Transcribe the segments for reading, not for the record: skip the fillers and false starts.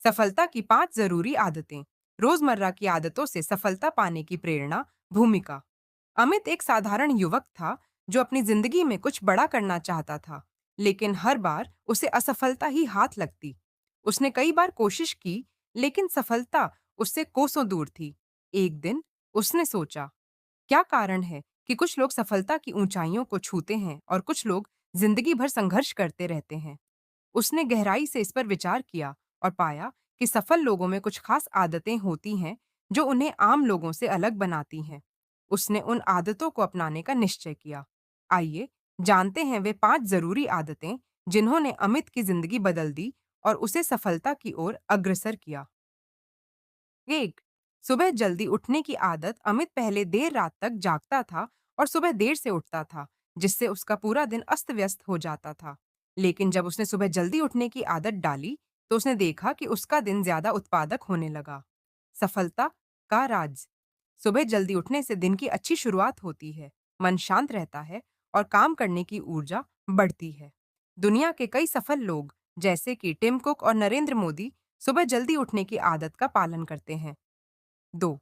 सफलता की 5 जरूरी आदतें। रोजमर्रा की आदतों से सफलता पाने की प्रेरणा। भूमिका। अमित एक साधारण युवक था जो अपनी जिंदगी में कुछ बड़ा करना चाहता था, लेकिन हर बार उसे असफलता ही हाथ लगती। उसने कई बार कोशिश की, लेकिन सफलता उससे कोसों दूर थी। एक दिन उसने सोचा, क्या कारण है कि कुछ लोग सफलता की ऊंचाइयों को छूते हैं और कुछ लोग जिंदगी भर संघर्ष करते रहते हैं। उसने गहराई से इस पर विचार किया और पाया कि सफल लोगों में कुछ खास आदतें होती हैं जो उन्हें आम लोगों से अलग बनाती हैं। उसने उन आदतों को अपनाने का निश्चय किया। आइए जानते हैं वे 5 जरूरी आदतें जिन्होंने अमित की जिंदगी बदल दी और उसे सफलता की ओर अग्रसर किया। 1। सुबह जल्दी उठने की आदत। अमित पहले देर रात तक जागता था और सुबह देर से उठता था, जिससे उसका पूरा दिन अस्त-व्यस्त हो जाता था। लेकिन जब उसने सुबह जल्दी उठने की आदत डाली, तो उसने देखा कि उसका दिन ज्यादा उत्पादक होने लगा। सफलता का राज। सुबह जल्दी उठने से दिन की अच्छी शुरुआत होती है, मन शांत रहता है और काम करने की ऊर्जा बढ़ती है। दुनिया के कई सफल लोग, जैसे कि टिम कुक और नरेंद्र मोदी, सुबह जल्दी उठने की आदत का पालन करते हैं। 2।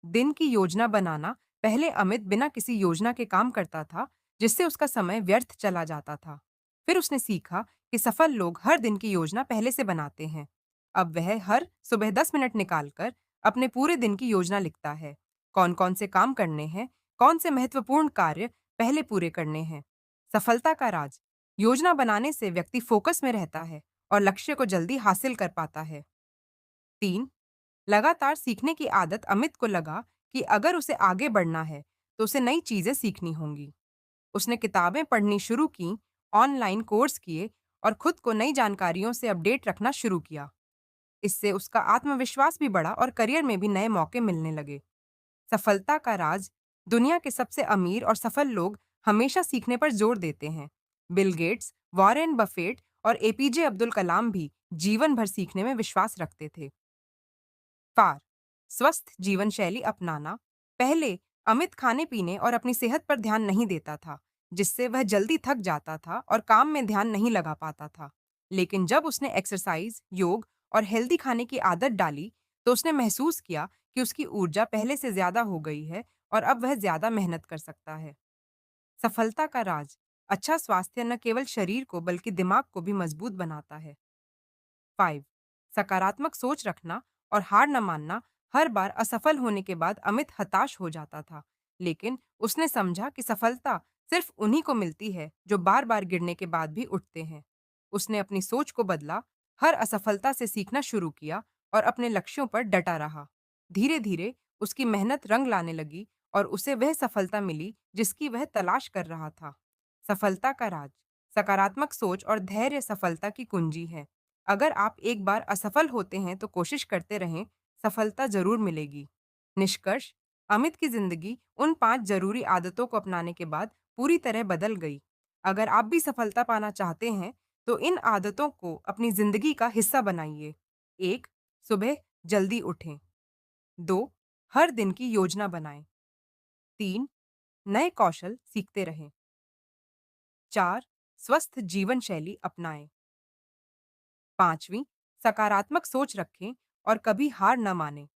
दिन की योजना बनाना। पहले अमित बिना किसी योजना के काम करता था, जिससे उसका समय व्यर्थ चला जाता था। फिर उसने सीखा कि सफल लोग हर दिन की योजना पहले से बनाते हैं। अब वह हर सुबह 10 मिनट निकालकर अपने पूरे दिन की योजना लिखता है। कौन-कौन से काम करने हैं, कौन से महत्वपूर्ण कार्य पहले पूरे करने हैं। सफलता का राज। योजना बनाने से व्यक्ति फोकस में रहता है और लक्ष्य को जल्दी हासिल कर पाता है। 3। लगातार सीखने की आदत। अमित को लगा कि अगर उसे आगे बढ़ना है, तो उसे नई चीजें सीखनी होंगी। उसने किताबें पढ़नी शुरू की, ऑनलाइन कोर्स किए और खुद को नई जानकारियों से अपडेट रखना शुरू किया। इससे उसका आत्मविश्वास भी बढ़ा और करियर में भी नए मौके मिलने लगे। सफलता का राज। दुनिया के सबसे अमीर और सफल लोग हमेशा सीखने पर जोर देते हैं। बिल गेट्स, वॉरेन बफेट और एपीजे अब्दुल कलाम भी जीवन भर सीखने में विश्वास रखते थे। 4। स्वस्थ जीवन शैली अपनाना। पहले अमित खाने-पीने और अपनी सेहत पर ध्यान नहीं देता था, जिससे वह जल्दी थक जाता था और काम में ध्यान नहीं लगा पाता था। लेकिन जब उसने एक्सरसाइज, योग और हेल्दी खाने की आदत डाली, तो उसने महसूस किया कि उसकी ऊर्जा पहले से ज्यादा हो गई है और अब वह ज्यादा मेहनत कर सकता है। सफलता का राज। अच्छा स्वास्थ्य न केवल शरीर को बल्कि दिमाग को भी मजबूत बनाता है। 5। सकारात्मक सोच रखना और हार न मानना। हर बार असफल होने के बाद अमित हताश हो जाता था, लेकिन उसने समझा कि सफलता सिर्फ उन्हीं को मिलती है जो बार-बार गिरने के बाद भी उठते हैं। उसने अपनी सोच को बदला, हर असफलता से सीखना शुरू किया और अपने लक्ष्यों पर डटा रहा। धीरे-धीरे उसकी मेहनत रंग लाने लगी और उसे वह सफलता मिली जिसकी वह तलाश कर रहा था। सफलता का राज। सकारात्मक सोच और धैर्य सफलता की कुंजी है। अगर आप एक बार असफल होते हैं तो कोशिश करते रहें, सफलता जरूर मिलेगी। निष्कर्ष। अमित की जिंदगी उन 5 जरूरी आदतों को अपनाने के बाद पूरी तरह बदल गई। अगर आप भी सफलता पाना चाहते हैं, तो इन आदतों को अपनी जिंदगी का हिस्सा बनाइए। 1। सुबह जल्दी उठें। 2। हर दिन की योजना बनाएं। 3। नए कौशल सीखते रहें। 4। स्वस्थ जीवन शैली अपनाएं। 5वीं, सकारात्मक सोच रखें और कभी हार न मानें।